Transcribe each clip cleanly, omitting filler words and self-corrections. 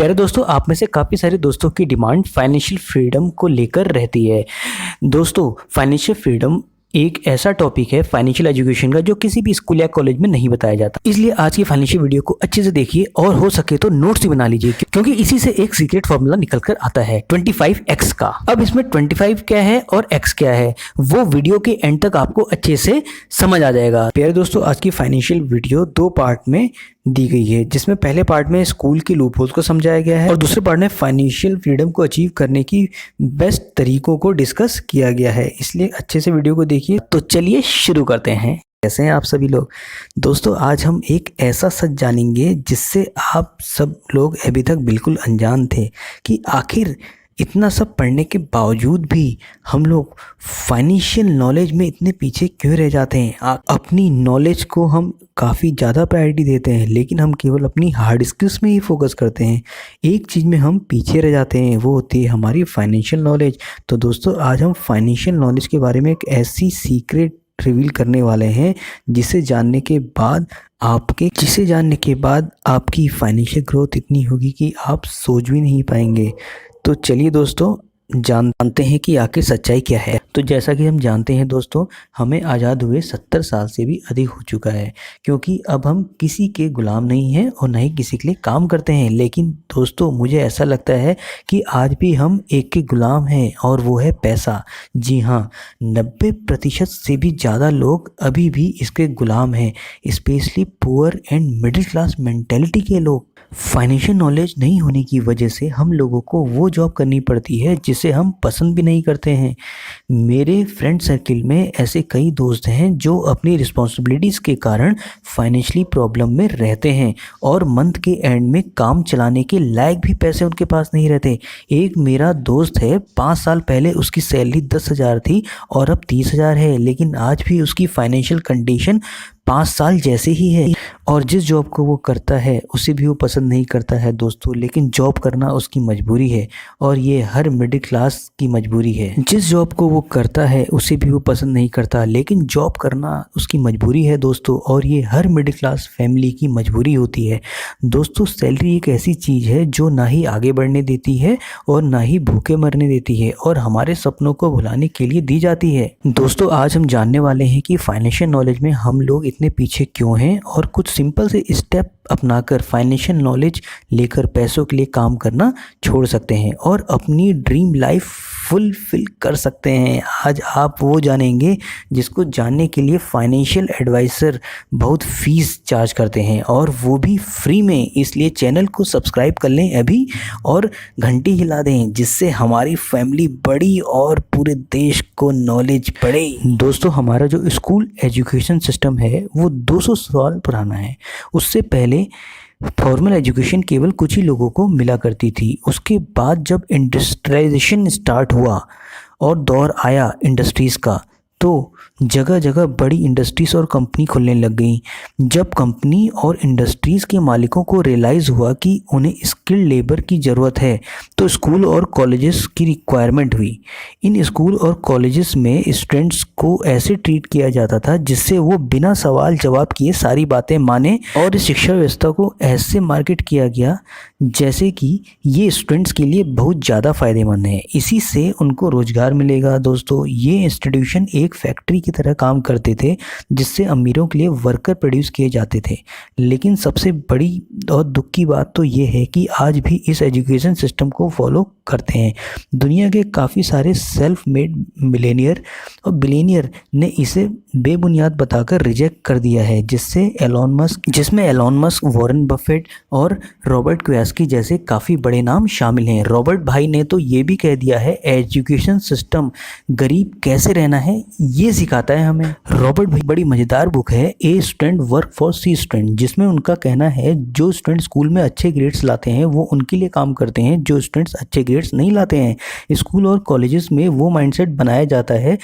प्यारे दोस्तों, आप में से काफ़ी सारे दोस्तों की डिमांड फाइनेंशियल फ्रीडम को लेकर रहती है। दोस्तों, फाइनेंशियल फ्रीडम एक ऐसा टॉपिक है फाइनेंशियल एजुकेशन का जो किसी भी स्कूल या कॉलेज में नहीं बताया जाता। इसलिए आज की फाइनेंशियल वीडियो को अच्छे से देखिए और हो सके तो नोट्स भी बना लीजिए, क्योंकि इसी से एक सीक्रेट फॉर्मूला निकल कर आता है 25x का। अब इसमें 25 क्या है और x क्या है वो वीडियो के एंड तक आपको अच्छे से समझ आ जाएगा। प्यारे दोस्तों, आज की फाइनेंशियल वीडियो 2 पार्ट में दी गई है, जिसमें पहले पार्ट में स्कूल की लूपहोल्स को समझाया गया है और दूसरे पार्ट में फाइनेंशियल फ्रीडम को अचीव करने की बेस्ट तरीकों को डिस्कस किया गया है। इसलिए अच्छे से वीडियो को देखिए। तो चलिए शुरू करते हैं। कैसे हैं आप सभी लोग? दोस्तों, आज हम एक ऐसा सच जानेंगे जिससे आप सब लोग अभी तक बिल्कुल अनजान थे कि आखिर इतना सब पढ़ने के बावजूद भी हम लोग फाइनेंशियल नॉलेज में इतने पीछे क्यों रह जाते हैं। अपनी नॉलेज को हम काफ़ी ज़्यादा प्रायोरिटी देते हैं, लेकिन हम केवल अपनी हार्ड स्किल्स में ही फोकस करते हैं। एक चीज़ में हम पीछे रह जाते हैं, वो होती है हमारी फाइनेंशियल नॉलेज। तो दोस्तों, आज हम फाइनेंशियल नॉलेज के बारे में एक ऐसी सीक्रेट रिवील करने वाले हैं जिसे जानने के बाद आपकी फाइनेंशियल ग्रोथ इतनी होगी कि आप सोच भी नहीं पाएंगे। तो चलिए दोस्तों, जानते हैं कि आखिर सच्चाई क्या है। तो जैसा कि हम जानते हैं दोस्तों, हमें आज़ाद हुए 70 साल से भी अधिक हो चुका है, क्योंकि अब हम किसी के गुलाम नहीं हैं और न ही किसी के लिए काम करते हैं। लेकिन दोस्तों, मुझे ऐसा लगता है कि आज भी हम एक के गुलाम हैं, और वो है पैसा। जी हाँ, 90% से भी ज़्यादा लोग अभी भी इसके गुलाम हैं, specially poor and middle class mentality के लोग। फाइनेंशियल नॉलेज नहीं होने की वजह से हम लोगों को वो जॉब करनी पड़ती है जिसे हम पसंद भी नहीं करते हैं। मेरे फ्रेंड सर्किल में ऐसे कई दोस्त हैं जो अपनी रिस्पॉन्सिबिलिटीज़ के कारण फाइनेंशियली प्रॉब्लम में रहते हैं और मंथ के एंड में काम चलाने के लायक भी पैसे उनके पास नहीं रहते। एक मेरा दोस्त है, 5 साल पहले उसकी सैलरी 10,000 थी और अब 30,000 है, लेकिन आज भी उसकी फाइनेंशियल कंडीशन 5 साल जैसे ही है। और जिस जॉब को वो करता है उसे भी वो पसंद नहीं करता है दोस्तों, लेकिन जॉब करना उसकी मजबूरी है, और ये हर मिडिल क्लास की मजबूरी है। जिस जॉब को वो करता है उसे भी वो पसंद नहीं करता, लेकिन जॉब करना उसकी मजबूरी है दोस्तों, और ये हर मिडिल क्लास फैमिली की मजबूरी होती है। दोस्तों, सैलरी एक ऐसी चीज़ है जो ना ही आगे बढ़ने देती है और ना ही भूखे मरने देती है, और हमारे सपनों को भुलाने के लिए दी जाती है। दोस्तों, आज हम जानने वाले हैं कि फाइनेंशियल नॉलेज में हम लोग इतने पीछे क्यों हैं, और कुछ सिंपल से स्टेप अपनाकर फाइनेंशियल नॉलेज लेकर पैसों के लिए काम करना छोड़ सकते हैं और अपनी ड्रीम लाइफ फुलफिल कर सकते हैं। आज आप वो जानेंगे जिसको जानने के लिए फाइनेंशियल एडवाइज़र बहुत फीस चार्ज करते हैं, और वो भी फ्री में। इसलिए चैनल को सब्सक्राइब कर लें अभी और घंटी हिला दें, जिससे हमारी फैमिली बड़ी और पूरे देश को नॉलेज बढ़े। दोस्तों, हमारा जो स्कूल एजुकेशन सिस्टम है वो 200 साल पुराना है। उससे पहले फॉर्मल एजुकेशन केवल कुछ ही लोगों को मिला करती थी। उसके बाद जब इंडस्ट्रियलाइजेशन स्टार्ट हुआ और दौर आया इंडस्ट्रीज़ का, तो जगह जगह बड़ी इंडस्ट्रीज़ और कंपनी खुलने लग गई। जब कंपनी और इंडस्ट्रीज़ के मालिकों को रियलाइज़ हुआ कि उन्हें स्किल्ड लेबर की ज़रूरत है, तो स्कूल और कॉलेजेस की रिक्वायरमेंट हुई। इन स्कूल और कॉलेजेस में स्टूडेंट्स को ऐसे ट्रीट किया जाता था जिससे वो बिना सवाल जवाब किए सारी बातें माने, और इस शिक्षा व्यवस्था को ऐसे मार्केट किया गया जैसे कि ये स्टूडेंट्स के लिए बहुत ज़्यादा फ़ायदेमंद है। इसी से उनको रोज़गार मिलेगा। दोस्तों, ये इंस्टीट्यूशन एक फैक्ट्री की तरह काम करते थे जिससे अमीरों के लिए वर्कर प्रोड्यूस किए जाते थे। लेकिन सबसे बड़ी और दुख की बात तो ये है कि आज भी इस एजुकेशन सिस्टम को फॉलो करते हैं दुनिया के काफ़ी सारे सेल्फ मेड मिलेनियर और बिलियनियर ने इसे बेबुनियाद बताकर रिजेक्ट कर दिया है, जिसमें एलॉन मस्क, वॉरेन बफेट और रॉबर्ट क्वैस्की जैसे काफ़ी बड़े नाम शामिल हैं। रॉबर्ट भाई ने तो ये भी कह दिया है, एजुकेशन सिस्टम गरीब कैसे रहना है ये सिखाता है हमें। रॉबर्ट भाई बड़ी मज़ेदार बुक है, a student work for C student, जिसमें उनका कहना है जो स्टूडेंट स्कूल में अच्छे ग्रेड्स लाते हैं वो उनके लिए काम करते हैं जो स्टूडेंट्स अच्छे ग्रेड्स नहीं लाते हैं। स्कूल और कॉलेजेस में वो माइंडसेट बनाया जाता है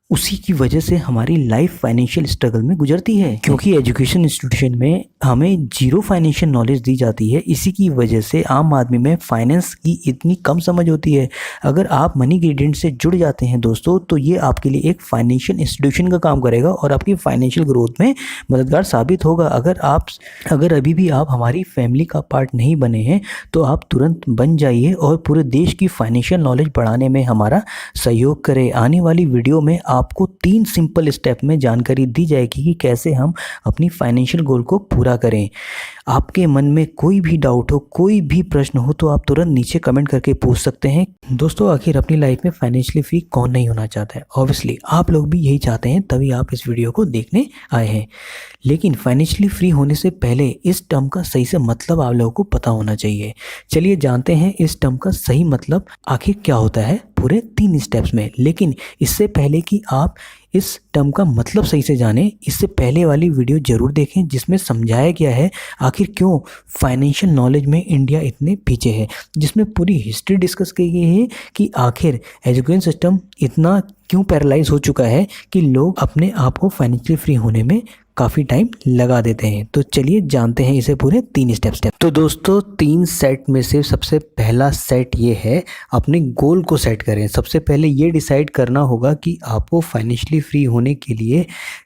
उसी की वजह से हमारी लाइफ फाइनेंशियल स्ट्रगल में गुजरती है, क्योंकि एजुकेशन इंस्टीट्यूशन में हमें जीरो फाइनेंशियल नॉलेज दी जाती है। इसी की वजह से आम आदमी में फाइनेंस की इतनी कम समझ होती है। अगर आप मनी ग्रेडियंट से जुड़ जाते हैं दोस्तों, तो ये आपके लिए एक फाइनेंशियल इंस्टीट्यूशन का काम करेगा और आपकी फाइनेंशियल ग्रोथ में मददगार साबित होगा। अगर अभी भी आप हमारी फैमिली का पार्ट नहीं बने हैं, तो आप तुरंत बन जाइए और पूरे देश की फाइनेंशियल नॉलेज बढ़ाने में हमारा सहयोग करें। आने वाली वीडियो में आपको 3 सिंपल स्टेप में जानकारी दी जाएगी कि कैसे हम अपनी फाइनेंशियल गोल को पूरा करें। आपके मन में कोई भी डाउट हो, कोई भी प्रश्न हो, तो आप तुरंत नीचे कमेंट करके पूछ सकते हैं। दोस्तों, आखिर अपनी लाइफ में फाइनेंशियली फ्री कौन नहीं होना चाहता है? ऑब्वियसली आप लोग भी यही चाहते हैं, तभी आप इस वीडियो को देखने आए हैं। लेकिन फाइनेंशियली फ्री होने से पहले इस टर्म का सही से मतलब आप लोगों को पता होना चाहिए। चलिए जानते हैं इस टर्म का सही मतलब आखिर क्या होता है पूरे 3 स्टेप्स में। लेकिन इससे पहले कि आप इस टर्म का मतलब सही से जानें, इससे पहले वाली वीडियो जरूर देखें जिसमें समझाया गया है आखिर क्यों फाइनेंशियल नॉलेज में इंडिया इतने पीछे है, जिसमें पूरी हिस्ट्री डिस्कस की गई है कि आखिर एजुकेशन सिस्टम इतना क्यों पैरालाइज हो चुका है कि लोग अपने आप को फाइनेंशियली फ्री होने में काफ़ी टाइम लगा देते हैं। तो चलिए जानते हैं इसे पूरे 3 स्टेप्स। तो दोस्तों, 3 सेट में से सबसे पहला सेट ये है, अपने गोल को सेट करें। सबसे पहले ये डिसाइड करना होगा कि आपको फाइनेंशियली फ्री होने के लिए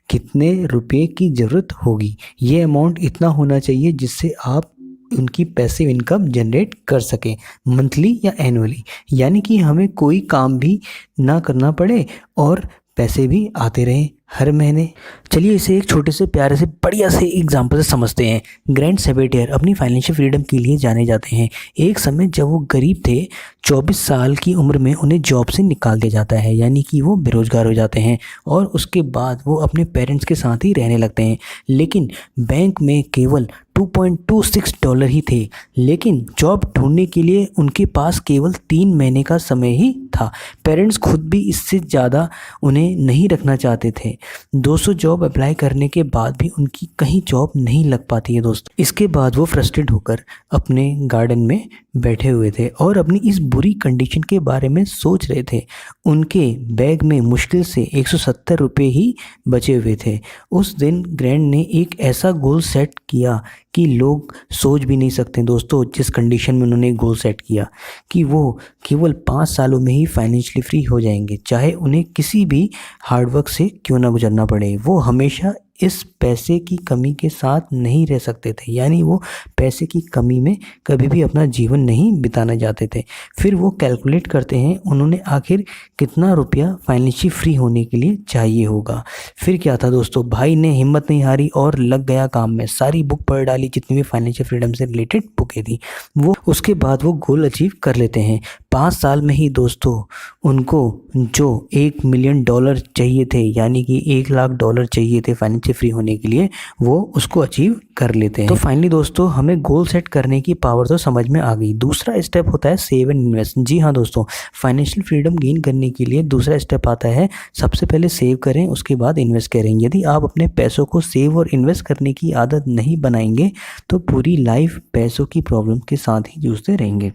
कितने रुपए की ज़रूरत होगी। ये अमाउंट इतना होना चाहिए जिससे आप उनकी पैसिव इनकम जनरेट कर सकें, मंथली या एनुअली, यानी कि हमें कोई काम भी ना करना पड़े और पैसे भी आते रहें हर महीने। चलिए इसे एक छोटे से प्यारे से बढ़िया से एग्जाम्पल से समझते हैं। ग्रैंड सेबेटियर अपनी फाइनेंशियल फ्रीडम के लिए जाने जाते हैं। एक समय जब वो गरीब थे, 24 साल की उम्र में उन्हें जॉब से निकाल दिया जाता है, यानी कि वो बेरोजगार हो जाते हैं और उसके बाद वो अपने पेरेंट्स के साथ ही रहने लगते हैं। लेकिन बैंक में केवल $2.26 ही थे, लेकिन जॉब ढूंढने के लिए उनके पास केवल 3 महीने का समय ही था। पेरेंट्स खुद भी इससे ज़्यादा उन्हें नहीं रखना चाहते थे। 200 जॉब अप्लाई करने के बाद भी उनकी कहीं जॉब नहीं लग पाती है दोस्तों। इसके बाद वो फ्रस्ट्रेट होकर अपने गार्डन में बैठे हुए थे और अपनी इस बुरी कंडीशन के बारे में सोच रहे थे। उनके बैग में मुश्किल से 170 रुपये ही बचे हुए थे। उस दिन ग्रैंड ने एक ऐसा गोल सेट किया कि लोग सोच भी नहीं सकते दोस्तों, जिस कंडीशन में उन्होंने गोल सेट किया कि वो केवल 5 सालों में ही फाइनेंशियली फ्री हो जाएंगे, चाहे उन्हें किसी भी हार्डवर्क से क्यों ना गुजरना पड़े। वो हमेशा इस पैसे की कमी के साथ नहीं रह सकते थे, यानी वो पैसे की कमी में कभी भी अपना जीवन नहीं बिताना चाहते थे। फिर वो कैलकुलेट करते हैं उन्होंने आखिर कितना रुपया फाइनेंशियली फ्री होने के लिए चाहिए होगा। फिर क्या था दोस्तों, भाई ने हिम्मत नहीं हारी और लग गया काम में। सारी बुक पढ़ डाली, जितनी भी फाइनेंशियल फ्रीडम से रिलेटेड बुकें थी वो। उसके बाद वो गोल अचीव कर लेते हैं। 5 साल में ही दोस्तों उनको जो $1 मिलियन चाहिए थे, यानी कि $1 लाख चाहिए थे फाइनेंशियल फ्री होने के लिए, वो उसको अचीव कर लेते हैं। तो फाइनली दोस्तों, हमें गोल सेट करने की पावर तो समझ में आ गई। दूसरा स्टेप होता है सेव एंड इन्वेस्ट। जी हाँ दोस्तों, फाइनेंशियल फ्रीडम गेन करने के लिए दूसरा स्टेप आता है, सबसे पहले सेव करें, उसके बाद इन्वेस्ट करें। यदि आप अपने पैसों को सेव और इन्वेस्ट करने की आदत नहीं बनाएंगे, तो पूरी लाइफ पैसों की प्रॉब्लम के साथ ही जूझते रहेंगे।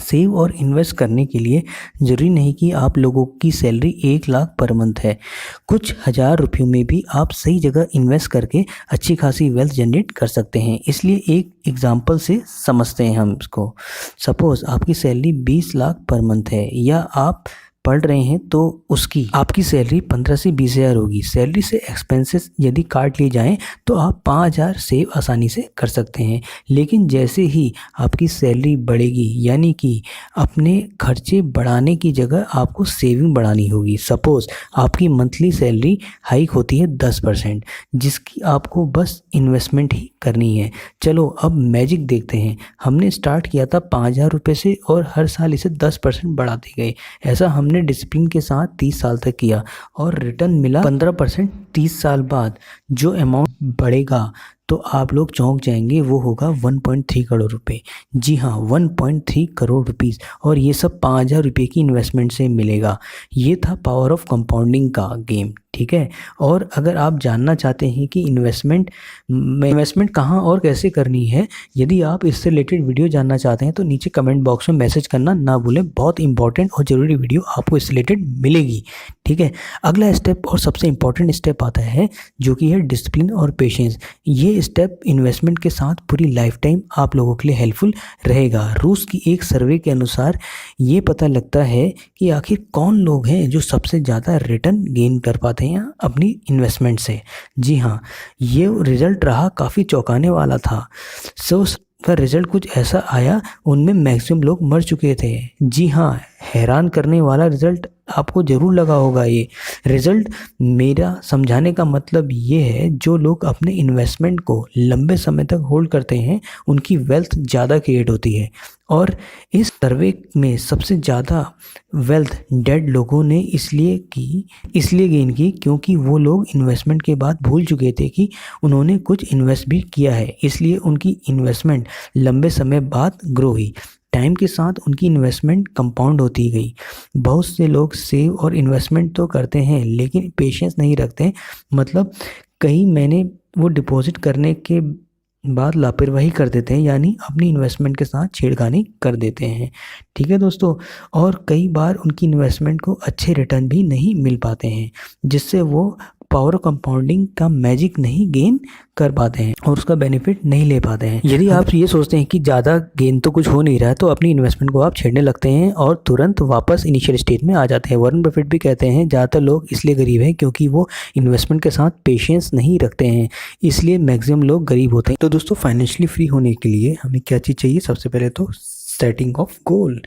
सेव और इन्वेस्ट करने के लिए ज़रूरी नहीं कि आप लोगों की सैलरी 1 लाख पर मंथ है। कुछ हज़ार रुपयों में भी आप सही जगह इन्वेस्ट करके अच्छी खासी वेल्थ जनरेट कर सकते हैं। इसलिए एक एग्जांपल से समझते हैं हम इसको। सपोज़ आपकी सैलरी 20 लाख पर मंथ है, या आप पढ़ रहे हैं तो उसकी आपकी सैलरी 15 से 20 हज़ार होगी। सैलरी से एक्सपेंसेस यदि काट लिए जाएं तो आप 5,000 सेव आसानी से कर सकते हैं। लेकिन जैसे ही आपकी सैलरी बढ़ेगी, यानी कि अपने खर्चे बढ़ाने की जगह आपको सेविंग बढ़ानी होगी। सपोज़ आपकी मंथली सैलरी हाइक होती है 10%, जिसकी आपको बस इन्वेस्टमेंट ही करनी है। चलो अब मैजिक देखते हैं। हमने स्टार्ट किया था 5,000 रुपये से और हर साल इसे 10% बढ़ाते गए। ऐसा हमने डिसिप्लिन के साथ 30 साल तक किया और रिटर्न मिला 15%। 30 साल बाद जो अमाउंट बढ़ेगा तो आप लोग चौंक जाएंगे, वो होगा 1.3 करोड़ रुपए। जी हाँ, 1.3 करोड़ रुपीज़, और ये सब 5,000 रुपये की इन्वेस्टमेंट से मिलेगा। ये था पावर ऑफ कंपाउंडिंग का गेम। ठीक है। और अगर आप जानना चाहते हैं कि इन्वेस्टमेंट कहाँ और कैसे करनी है, यदि आप इससे रिलेटेड वीडियो जानना चाहते हैं तो नीचे कमेंट बॉक्स में मैसेज करना ना भूलें। बहुत इंपॉर्टेंट और ज़रूरी वीडियो आपको इससे रिलेटेड मिलेगी, ठीक है। अगला स्टेप और सबसे इम्पॉर्टेंट स्टेप आता है जो कि है डिसिप्लिन और पेशेंस। ये स्टेप इन्वेस्टमेंट के साथ पूरी लाइफ टाइम आप लोगों के लिए हेल्पफुल रहेगा। रूस की एक सर्वे के अनुसार ये पता लगता है कि आखिर कौन लोग हैं जो सबसे ज़्यादा रिटर्न गेन कर पाते हैं अपनी इन्वेस्टमेंट से। जी हाँ, ये रिजल्ट रहा काफ़ी चौंकाने वाला था। का रिजल्ट कुछ ऐसा आया, उनमें मैक्सिमम लोग मर चुके थे। जी हाँ, हैरान करने वाला रिजल्ट आपको ज़रूर लगा होगा। ये रिजल्ट मेरा समझाने का मतलब ये है, जो लोग अपने इन्वेस्टमेंट को लंबे समय तक होल्ड करते हैं उनकी वेल्थ ज़्यादा क्रिएट होती है। और इस सर्वे में सबसे ज़्यादा वेल्थ डेड लोगों ने इसलिए गेन की क्योंकि वो लोग इन्वेस्टमेंट के बाद भूल चुके थे कि उन्होंने कुछ इन्वेस्ट भी किया है, इसलिए उनकी इन्वेस्टमेंट लंबे समय बाद ग्रो हुई। टाइम के साथ उनकी इन्वेस्टमेंट कंपाउंड होती गई। बहुत से लोग सेव और इन्वेस्टमेंट तो करते हैं लेकिन पेशेंस नहीं रखते, मतलब कई महीने वो डिपॉजिट करने के बाद लापरवाही कर देते हैं, यानी अपनी इन्वेस्टमेंट के साथ छेड़खानी कर देते हैं, ठीक है दोस्तों। और कई बार उनकी इन्वेस्टमेंट को अच्छे रिटर्न भी नहीं मिल पाते हैं, जिससे वो पावर कंपाउंडिंग का मैजिक नहीं गेन कर पाते हैं और उसका बेनिफिट नहीं ले पाते हैं। यदि आप ये सोचते हैं कि ज़्यादा गेन तो कुछ हो नहीं रहा है तो अपनी इन्वेस्टमेंट को आप छेड़ने लगते हैं और तुरंत वापस इनिशियल स्टेज में आ जाते हैं। वॉरेन बफेट भी कहते हैं ज़्यादातर लोग इसलिए गरीब हैं क्योंकि वो इन्वेस्टमेंट के साथ पेशेंस नहीं रखते हैं, इसलिए मैक्सिमम लोग गरीब होते हैं। तो दोस्तों, फाइनेंशियली फ्री होने के लिए हमें क्या चीज़ चाहिए? सबसे पहले तो सेटिंग ऑफ गोल।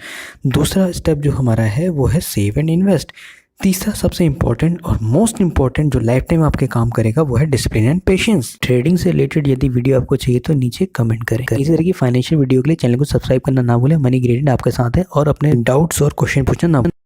दूसरा स्टेप जो हमारा है वो है सेव एंड इन्वेस्ट। तीसरा सबसे इंपॉर्टेंट और मोस्ट इंपॉर्टेंट जो लाइफ टाइम आपके काम करेगा वो है डिसिप्लिन एंड पेशेंस। ट्रेडिंग से रिलेटेड यदि वीडियो आपको चाहिए तो नीचे कमेंट करें। इसी तरह की फाइनेंशियल वीडियो के लिए चैनल को सब्सक्राइब करना ना भूलें। मनी ग्रेडेड आपके साथ है और अपने डाउट्स और क्वेश्चन पूछना ना